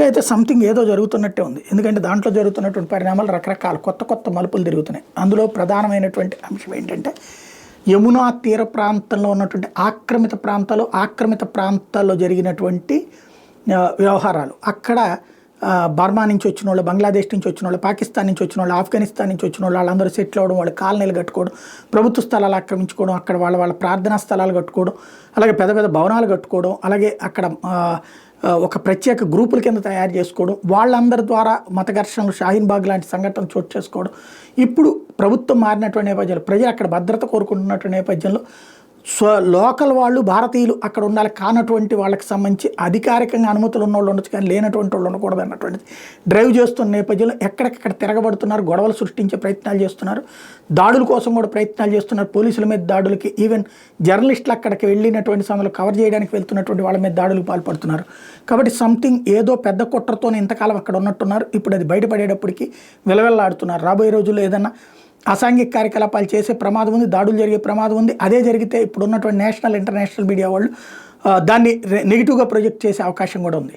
అయితే సంథింగ్ ఏదో జరుగుతున్నట్టే ఉంది. ఎందుకంటే దాంట్లో జరుగుతున్నటువంటి పరిణామాలు రకరకాల కొత్త కొత్త మలుపులు తిరుగుతున్నాయి. అందులో ప్రధానమైనటువంటి అంశం ఏంటంటే యమునా తీర ప్రాంతంలో ఉన్నటువంటి ఆక్రమిత ప్రాంతాల్లో జరిగినటువంటి వ్యవహారాలు. అక్కడ బర్మా నుంచి వచ్చిన వాళ్ళు, బంగ్లాదేశ్ నుంచి వచ్చిన వాళ్ళు, పాకిస్తాన్ నుంచి వచ్చిన వాళ్ళు, ఆఫ్ఘనిస్తాన్ నుంచి వచ్చిన వాళ్ళు, వాళ్ళందరూ సెటిల్ అవ్వడం, వాళ్ళు కాలనీలు కట్టుకోవడం, ప్రభుత్వ స్థలాలు ఆక్రమించుకోవడం, అక్కడ వాళ్ళ ప్రార్థనా స్థలాలు కట్టుకోవడం, అలాగే పెద్ద పెద్ద భవనాలు కట్టుకోవడం, అలాగే అక్కడ ఒక ప్రత్యేక గ్రూపుల కింద తయారు చేసుకోవడం, వాళ్ళందరి ద్వారా మత ఘర్షణలు, షాహీన్ బాగ్ లాంటి సంఘటనలు చోటు చేసుకోవడం. ఇప్పుడు ప్రభుత్వం మారినటువంటి నేపథ్యంలో ప్రజలు అక్కడ భద్రత కోరుకుంటున్నటువంటి నేపథ్యంలో లోకల్ వాళ్ళు, భారతీయులు అక్కడ ఉండాలి, కానటువంటి వాళ్ళకి సంబంధించి అధికారికంగా అనుమతులు ఉన్న వాళ్ళు ఉండొచ్చు కానీ లేనటువంటి వాళ్ళు ఉండకూడదు అన్నటువంటిది డ్రైవ్ చేస్తున్న నేపథ్యంలో ఎక్కడికక్కడ తిరగబడుతున్నారు, గొడవలు సృష్టించే ప్రయత్నాలు చేస్తున్నారు, దాడుల కోసం కూడా ప్రయత్నాలు చేస్తున్నారు. పోలీసుల మీద దాడులకి, ఈవెన్ జర్నలిస్టులు అక్కడికి వెళ్ళినటువంటి సమయంలో కవర్ చేయడానికి వెళ్తున్నటువంటి వాళ్ళ మీద దాడులకు పాల్పడుతున్నారు. కాబట్టి సంథింగ్ ఏదో పెద్ద కుట్రతోనే ఇంతకాలం అక్కడ ఉన్నట్టున్నారు. ఇప్పుడు అది బయటపడేటప్పటికి విలవెల్లాడుతున్నారు. రాబోయే రోజుల్లో ఏదన్నా అసాంఘిక కార్యకలాపాలు చేసే ప్రమాదం ఉంది, దాడులు జరిగే ప్రమాదం ఉంది. అదే జరిగితే ఇప్పుడు ఉన్నటువంటి నేషనల్ ఇంటర్నేషనల్ మీడియా వాళ్ళు దాన్ని నెగిటివ్గా ప్రొజెక్ట్ చేసే అవకాశం కూడా ఉంది.